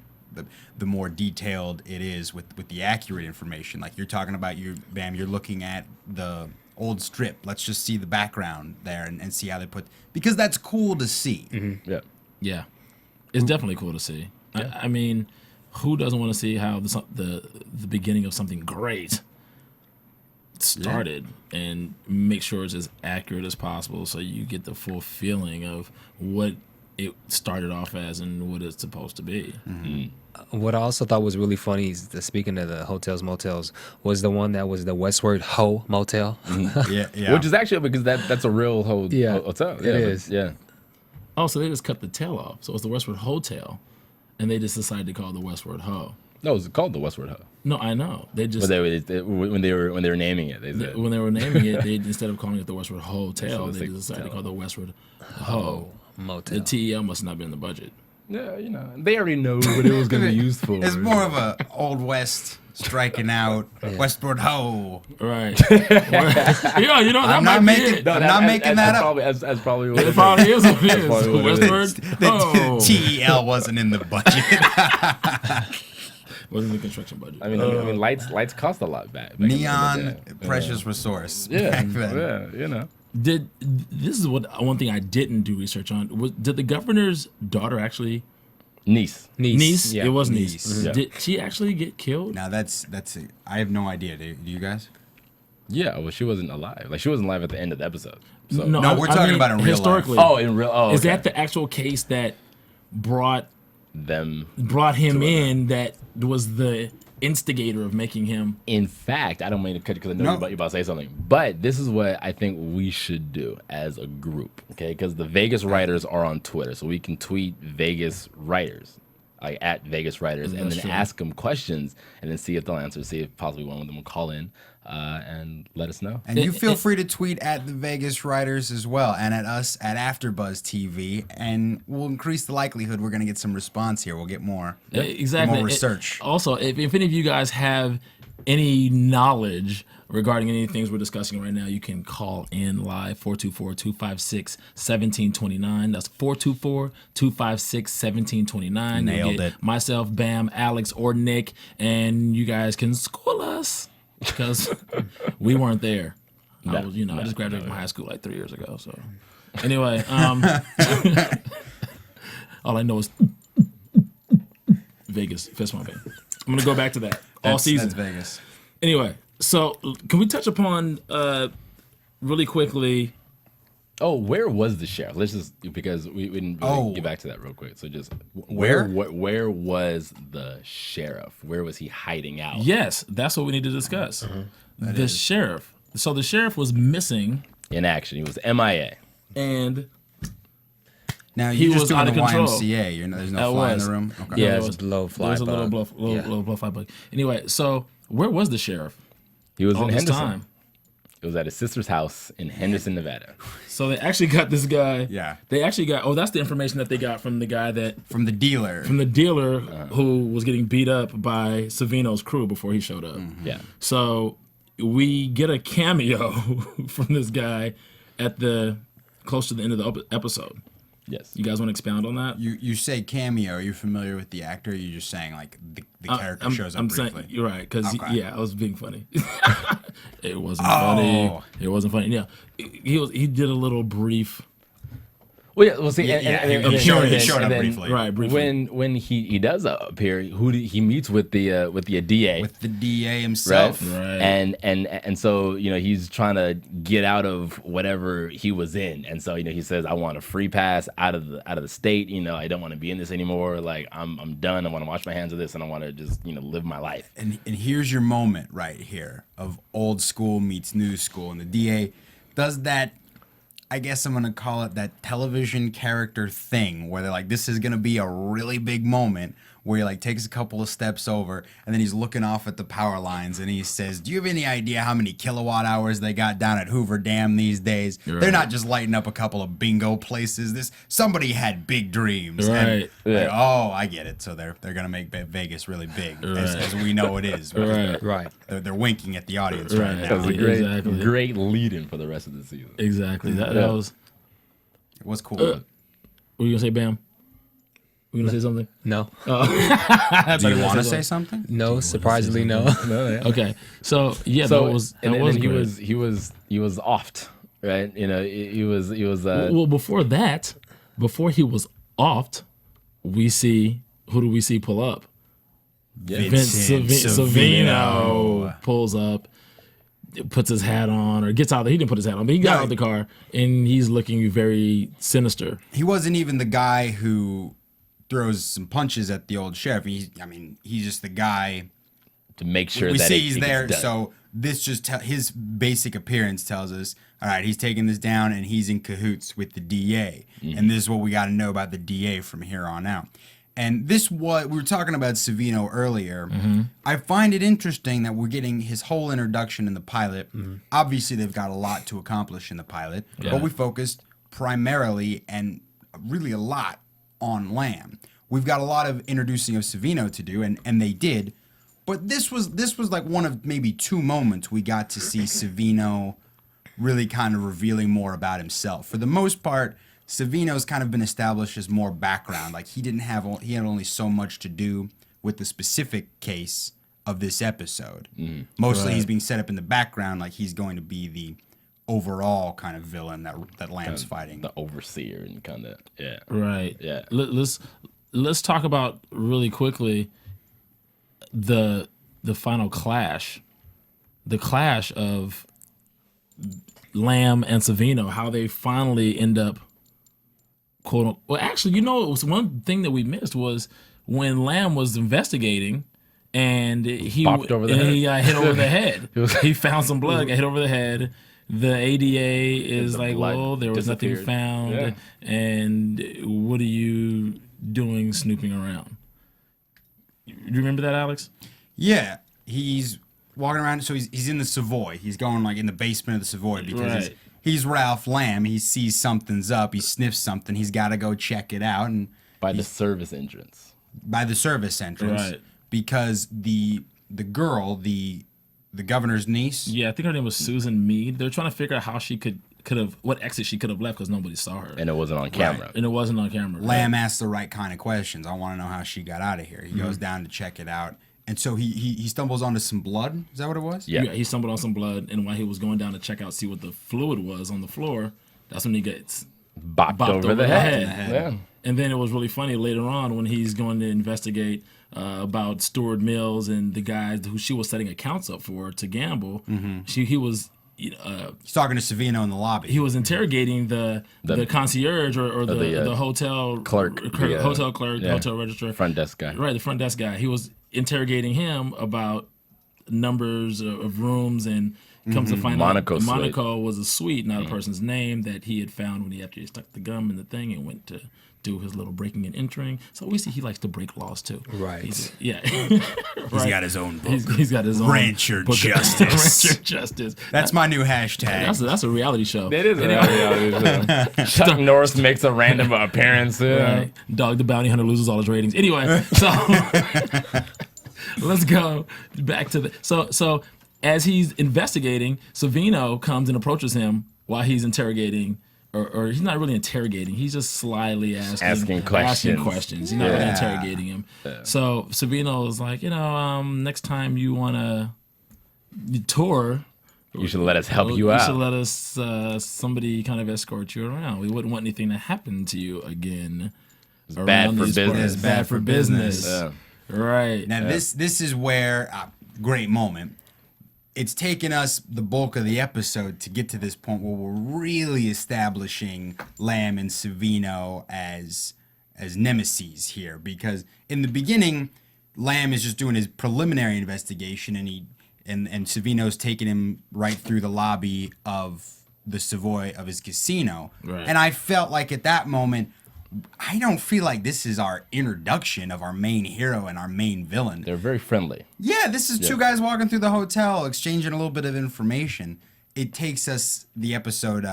the more detailed it is with the accurate information. Like you're talking about, Bamm, you're looking at the old Strip. Let's just see the background there and see how they put, because that's cool to see. Mm-hmm. Yeah. It's definitely cool to see. Yeah. I mean, who doesn't want to see how the beginning of something great started and make sure it's as accurate as possible so you get the full feeling of what it started off as and what it's supposed to be. What I also thought was really funny is speaking of the hotels, motels, was the one that was the Westward Ho Motel. Yeah. Which is actually because that's a real hotel. It is. Yeah. Oh, so they just cut the tail off. So it's the Westward Hotel, and they just decided to call it the Westward Ho. No, it's called the Westward Ho. No, I know. They just when they were naming it, when they were naming it, they instead of calling it the Westward Hotel, they just decided to call it the Westward Ho Motel. The TEL must not be in the budget. Yeah, they already know what it was going to be used for. It's more of a Old West striking out Westward Ho. Right. I'm not making that up. That's probably what it probably is. What it is. Westward Ho. The TEL wasn't in the budget. Wasn't the construction budget. I mean, lights cost a lot back. Neon, precious resource. Back then. This is one thing I didn't do research on. Did the governor's daughter actually? Niece. Yeah. It was niece. Mm-hmm. Yeah. Did she actually get killed? Now that's it. I have no idea. Do you guys? Yeah, well, she wasn't alive. Like she wasn't alive at the end of the episode. So. No, we're talking about in real historically. life. Oh, in real. Oh, okay. Is that the actual case that brought him in? That was the instigator of making him. In fact, I don't mean to cut you because I know you're about to say something, but this is what I think we should do as a group, okay? Because the Vegas writers are on Twitter, so we can tweet Vegas writers, like at Vegas writers, and then ask them questions, and then see if they'll answer, see if possibly one of them will call in and let us know. And you feel free to tweet at the Vegas writers as well, and at us at AfterBuzzTV, and we'll increase the likelihood we're going to get some response here. We'll get more, exactly, more research. Also, if any of you guys have any knowledge regarding any things we're discussing right now, you can call in live 424-256-1729. That's 424-256-1729. Nailed it. Myself, Bamm, Alex, or Nick, and you guys can school us because we weren't there. I just graduated from high school like 3 years ago. So anyway, all I know is Vegas fist bumping. I'm gonna go back to that all season. That's Vegas. Anyway, so can we touch upon really quickly? Oh, where was the sheriff? Let's just because we didn't really get back to that real quick. So just Where was the sheriff? Where was he hiding out? Yes, that's what we need to discuss. The sheriff. So the sheriff was missing in action. He was MIA. And now he you was just doing out the of control. YMCA. There's no fly in the room. Okay. Yeah, it's a low fly. There's a little bug. low fly bug. Anyway, so where was the sheriff? He was all in this Henderson. time? It was at his sister's house in Henderson, Nevada. So they actually got this guy. Yeah. They actually got. Oh, that's the information that they got from the guy from the dealer who was getting beat up by Savino's crew before he showed up. Yeah. So we get a cameo from this guy at close to the end of the episode. Yes. You guys want to expound on that? You say cameo. Are you familiar with the actor? Or are you just saying like the character shows up briefly? Saying, you're right, because Okay. I was being funny. It wasn't funny. It wasn't funny. Yeah, he did a little brief. Well, yeah. Well, see, he showed up briefly. Right, briefly. When he does appear, he meets with the DA. With the DA himself. Right. And so he's trying to get out of whatever he was in, and so he says, I want a free pass out of the state. I don't want to be in this anymore. Like I'm done. I want to wash my hands of this, and I want to just live my life. And here's your moment right here of old school meets new school, and the DA does that. I guess I'm going to call it that television character thing where they're like, this is going to be a really big moment where he like takes a couple of steps over and then he's looking off at the power lines and he says, do you have any idea how many kilowatt hours they got down at Hoover Dam these days? Right. They're not just lighting up a couple of bingo places. Somebody had big dreams. Right. And, like, oh, I get it. So they're going to make Vegas really big as we know it is. Right. They're winking at the audience right now. That was a great lead-in for the rest of the season. Exactly. That was. It was cool. What were you gonna say, Bam? Were you gonna say something? No. Do you want to say something? No, surprisingly, no. Okay. So he was offed, right? He was. Well, before that, before he was offed, who do we see pull up? Vince Savino pulls up, puts his hat on, or gets out there. He didn't put his hat on, but he got out of the car, and he's looking very sinister. He wasn't even the guy who throws some punches at the old sheriff. He's just the guy to make sure we that see he's there. So this just his basic appearance tells us, all right, he's taking this down, and he's in cahoots with the DA, and this is what we got to know about the DA from here on out. And we were talking about Savino earlier. I find it interesting that we're getting his whole introduction in the pilot. Obviously, they've got a lot to accomplish in the pilot, but we focused primarily and really a lot on Lamb. We've got a lot of introducing of Savino to do, and they did. But this was like one of maybe two moments we got to see Savino really kind of revealing more about himself. For the most part, Savino's kind of been established as more background. Like he had only so much to do with the specific case of this episode. Mostly he's being set up in the background, like he's going to be the overall kind of villain that Lamb's fighting. The overseer and kind of Right. Yeah. Let's talk about really quickly the final clash. The clash of Lamb and Savino, how they finally end up quote. Well, actually, it was one thing that we missed was when Lamb was investigating, and he got hit over the head. He found some blood, got hit over the head. The ADA is like, well, there was nothing found, and what are you doing snooping around? You remember that, Alex? Yeah, he's walking around. So he's in the Savoy. He's going like in the basement of the Savoy because he's Ralph Lamb. He sees something's up. He sniffs something. He's got to go check it out. And by the service entrance. By the service entrance. Right. Because the girl, the the governor's niece. Yeah, I think her name was Susan Mead. They're trying to figure out how she could have what exit she could have left because nobody saw her. And it wasn't on camera. Right. And it wasn't on camera. Lamb asked the right kind of questions. I want to know how she got out of here. He goes down to check it out. And so he stumbles onto some blood. Is that what it was? Yeah, he stumbled on some blood, and while he was going down to check out, see what the fluid was on the floor, that's when he gets bopped over the head. Yeah. And then it was really funny later on when he's going to investigate about Stuart Mills and the guys who she was setting accounts up for to gamble. He was he's talking to Savino in the lobby. He was interrogating the concierge or the hotel clerk, hotel clerk, hotel registrar, front desk guy. Right, the front desk guy. He was interrogating him about numbers of rooms, and comes to find out Monaco was a suite, not a person's name that he had found when he actually stuck the gum in the thing and went to do his little breaking and entering. So we see he likes to break laws too. Right. He's got his own book. He's got his own Rancher book Justice. Rancher Justice. That's my new hashtag. That's a reality show. It is a reality show. Chuck Norris makes a random appearance. Right. Dog the Bounty Hunter loses all his ratings. Anyway, so let's go back to the so as he's investigating, Savino comes and approaches him while he's interrogating. Or he's not really interrogating. He's just slyly asking questions. He's not really interrogating him. Yeah. So Savino is like, next time you want to tour, you should let us help you out. You should let us, somebody kind of escort you around. We wouldn't want anything to happen to you again. It's bad for business. It's bad for business. Yeah. Right. Now this is where, great moment. It's taken us the bulk of the episode to get to this point where we're really establishing Lamb and Savino as nemesis here, because in the beginning, Lamb is just doing his preliminary investigation, and Savino's taking him right through the lobby of the Savoy of his casino, and I felt like at that moment, I don't feel like this is our introduction of our main hero and our main villain. They're very friendly. Yeah, this is two guys walking through the hotel, exchanging a little bit of information. It takes us the episode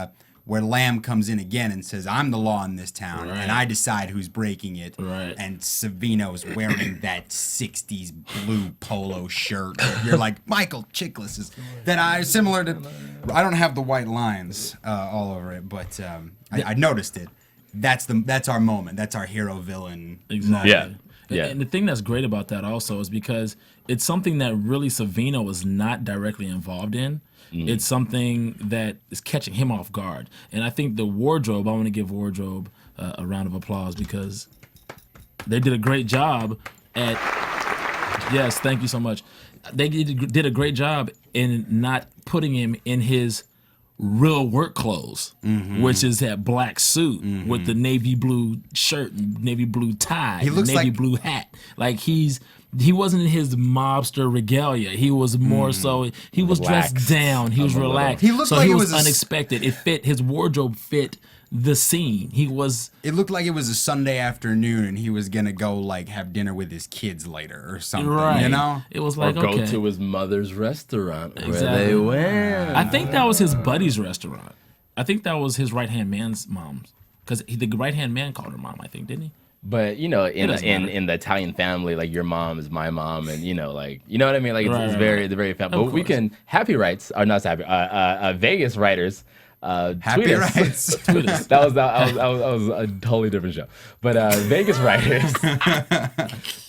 where Lamb comes in again and says, I'm the law in this town, and I decide who's breaking it. Right. And Savino's wearing that 60s blue polo shirt. You're like, Michael Chiklis is similar to, I don't have the white lines all over it, but I noticed it. That's our moment. That's our hero villain. Exactly. Yeah. And the thing that's great about that also is because it's something that really Savino was not directly involved in. It's something that is catching him off guard. And I think the wardrobe, I want to give wardrobe a round of applause because they did a great job at, yes, thank you so much. They did a great job in not putting him in his real work clothes, which is that black suit with the navy blue shirt, navy blue tie, navy blue hat. Like he wasn't in his mobster regalia. He was more so. He was Relaxed. dressed down. He was relaxed. He looked so like he it was was unexpected. It fit his wardrobe. Fit the scene. It looked like it was a Sunday afternoon, and he was gonna go have dinner with his kids later or something. Right. You know, it was or like go to his mother's restaurant Exactly. where they went. I think that was his buddy's restaurant. I think that was his right hand man's mom's, because the right hand man called her mom. I think, didn't he? But in the Italian family, like your mom is my mom, and you know what I mean. Like it's very family. But we can Vegas writers. Happy Rights. that was a totally different show. But Vegas writers,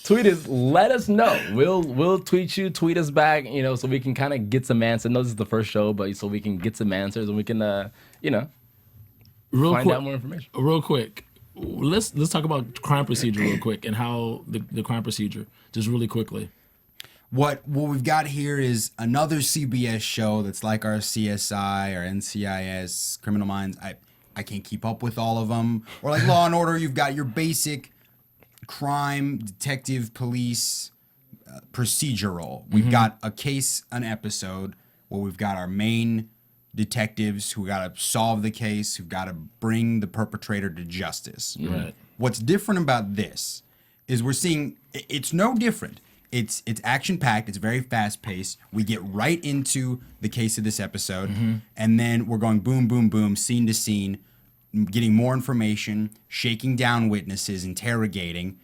tweet us. Let us know. We'll tweet you. Tweet us back. So we can kind of get some answers. I know this is the first show, but so we can get some answers and we can find out more information. Real quick, let's talk about crime procedure real quick and how the crime procedure just really quickly. What we've got here is another CBS show that's like our CSI or NCIS, Criminal Minds. I can't keep up with all of them. Or like Law and Order, you've got your basic crime, detective, police, procedural. We've got a case, an episode, where we've got our main detectives who got to solve the case, who've got to bring the perpetrator to justice. Right. What's different about this is we're seeing, it's no different. It's action-packed. It's very fast-paced. We get right into the case of this episode, and then we're going boom, boom, boom, scene to scene, getting more information, shaking down witnesses, interrogating.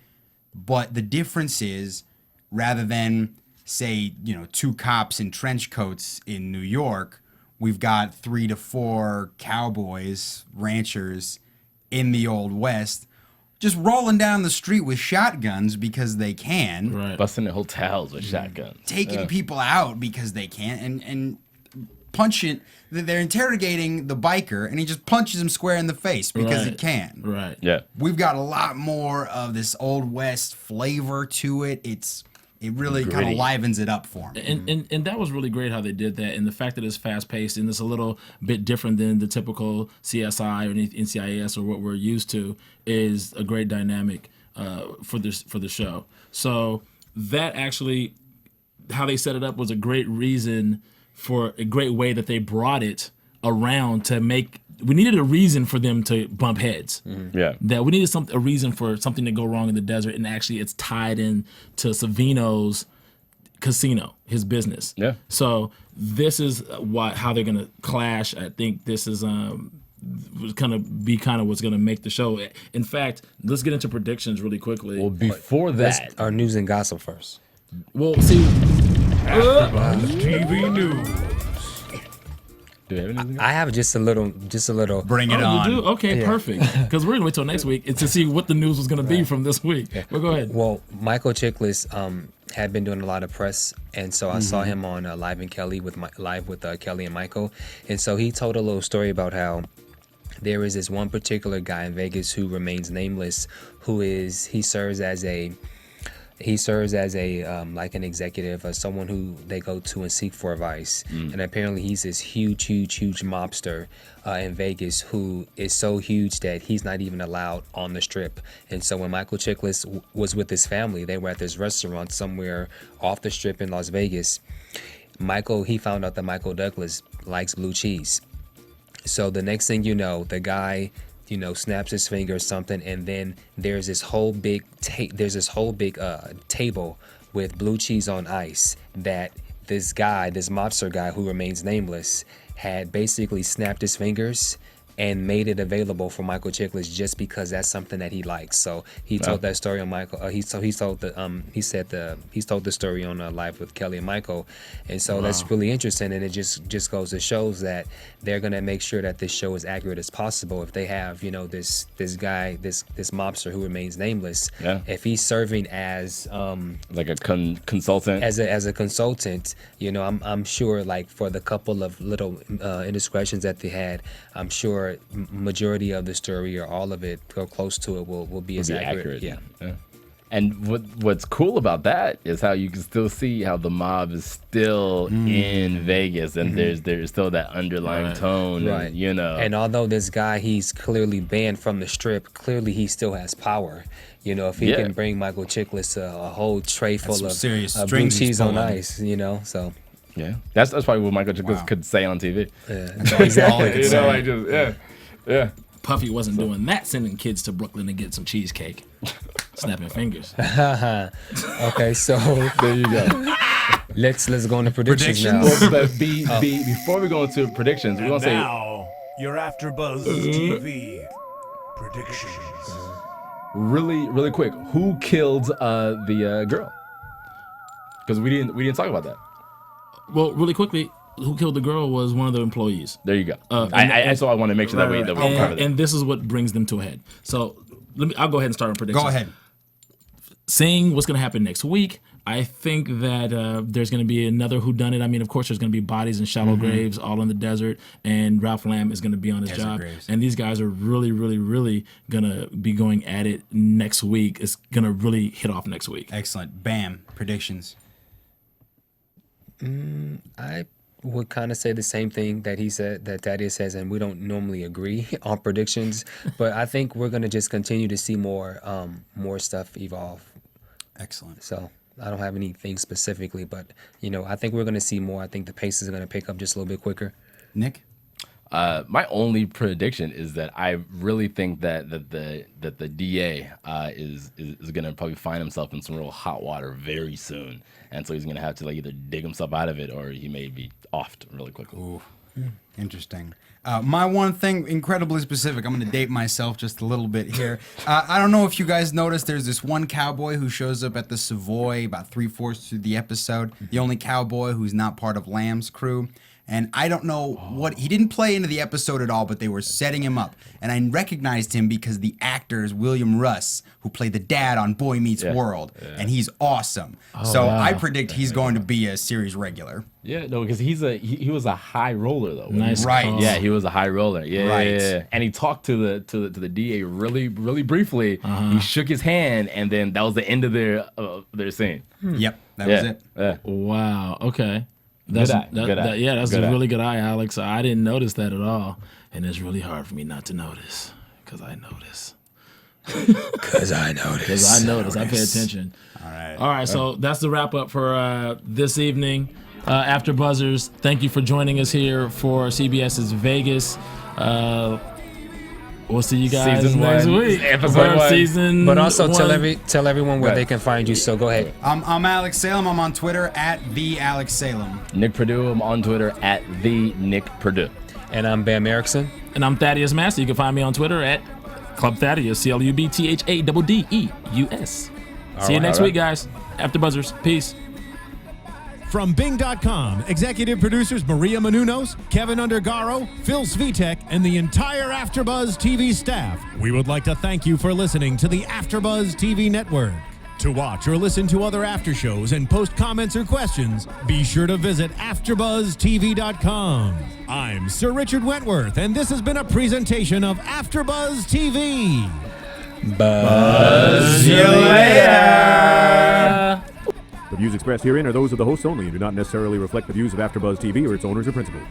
But the difference is, rather than say, 2 cops in trench coats in New York, we've got 3 to 4 cowboys, ranchers in the Old West, just rolling down the street with shotguns because they can. Right. Busting in hotels with shotguns. Taking people out because they can. And punching. They're interrogating the biker, and he just punches him square in the face because he can. Right. Yeah. We've got a lot more of this Old West flavor to it. It really kind of livens it up for me. And that was really great how they did that. And the fact that it's fast paced and it's a little bit different than the typical CSI or NCIS or what we're used to is a great dynamic for the show. So that actually, how they set it up was a great reason for a great way that they brought it around to make. We needed a reason for them to bump heads. Yeah. That we needed a reason for something to go wrong in the desert, and actually it's tied in to Savino's casino, his business. Yeah. So this is how they're gonna clash. I think this is kind of what's gonna make the show. In fact, let's get into predictions really quickly. Well, before that, our news and gossip first. Well, see, AfterBuzz TV News. do we have anything? I have just a little. Bring it on. You do? Okay, perfect. Because we're gonna wait till next week to see what the news was gonna be from this week. Well, go ahead. Well, Michael Chiklis had been doing a lot of press, and so I saw him on Live with Kelly and Michael, and so he told a little story about how there is this one particular guy in Vegas who remains nameless, he serves as a like an executive or someone who they go to and seek for advice. And apparently he's this huge mobster in Vegas who is so huge that he's not even allowed on the Strip. And so when Michael Chiklis was with his family, they were at this restaurant somewhere off the Strip in Las Vegas. He found out that Michael Douglas likes blue cheese. So the next thing you know, the guy snaps his finger or something, and then there's this whole big table with blue cheese on ice that this mobster guy who remains nameless had basically snapped his fingers and made it available for Michael Chiklis just because that's something that he likes. So he told that story on Michael. He told the story on Live with Kelly and Michael, and so that's really interesting. And it just goes to shows that they're gonna make sure that this show is accurate as possible. If they have this guy, this mobster who remains nameless, if he's serving as like a consultant, as a consultant, I'm sure like for the couple of little indiscretions that they had, I'm sure majority of the story or all of it or close to it will be as accurate. Yeah. And what's cool about that is how you can still see how the mob is still in Vegas, and there's still that underlying tone, right? And although this guy, he's clearly banned from the Strip, clearly he still has power. If he can bring Michael Chiklis a whole tray full of blue cheese on ice, so. Yeah, that's probably what Michael Chiklis could say on TV. Yeah, exactly. Yeah. Puffy wasn't doing that, sending kids to Brooklyn to get some cheesecake, snapping fingers. Okay, so there you go. Let's go into predictions now. Well, but before we go into predictions, we're gonna say now your AfterBuzz TV predictions. Really quick. Who killed the girl? Because we didn't talk about that. Well, really quickly, who killed the girl was one of the employees. There you go. So I want to make sure that we cover that. And this is what brings them to a head. So I'll go ahead and start on predictions. Go ahead. Seeing what's going to happen next week, I think that there's going to be another whodunit. I mean, of course, there's going to be bodies in shallow graves all in the desert, and Ralph Lamb is going to be on his job. Graves. And these guys are really, really, really going to be going at it next week. It's going to really hit off next week. Excellent. Bam. Predictions. I would kind of say the same thing that he said, that Thaddeus says, and we don't normally agree on predictions, but I think we're going to just continue to see more stuff evolve. Excellent. So I don't have anything specifically, but I think we're going to see more. I think the pace is going to pick up just a little bit quicker. Nick? My only prediction is that I really think that the DA is going to probably find himself in some real hot water very soon, and so he's going to have to either dig himself out of it or he may be offed really quickly. Ooh, Interesting. My one thing, incredibly specific. I'm going to date myself just a little bit here. I don't know if you guys noticed, there's this one cowboy who shows up at the Savoy about 3/4 through the episode. The only cowboy who's not part of Lamb's crew. And I don't know what, he didn't play into the episode at all, but they were setting him up. And I recognized him because the actor is William Russ, who played the dad on Boy Meets World. And he's awesome. So I predict he's going to be a series regular. Yeah, no, because he was a high roller though. Nice, right? Yeah, he was a high roller. Yeah, right. Yeah. And he talked to the DA really briefly. He shook his hand, and then that was the end of their scene. Yep, that was it. Yeah. Wow. Okay. That's Good eye. Yeah, that's Good a eye. really good eye, Alex. I didn't notice that at all, and it's really hard for me not to notice because I notice. Because I notice. I pay attention. All right. So that's the wrap up for this evening. After Buzzers, thank you for joining us here for CBS's Vegas. We'll see you guys Season next one, week. episode for one. Season But also one. tell everyone where they can find you. So go ahead. I'm Alex Salem. I'm on Twitter at the Alex Salem. Nick Perdue. I'm on Twitter at the Nick Perdue. And I'm Bamm Ericsen. And I'm Thaddeus Massey. You can find me on Twitter at Club Thaddeus, CLUBTHADDEUS. See you next week, guys. After Buzzers. Peace. From Bing.com, executive producers Maria Menounos, Kevin Undergaro, Phil Svitek, and the entire AfterBuzz TV staff, we would like to thank you for listening to the AfterBuzz TV network. To watch or listen to other after shows and post comments or questions, be sure to visit AfterBuzzTV.com. I'm Sir Richard Wentworth, and this has been a presentation of AfterBuzz TV. Buzz you later. The views expressed herein are those of the hosts only and do not necessarily reflect the views of AfterBuzz TV or its owners or principals.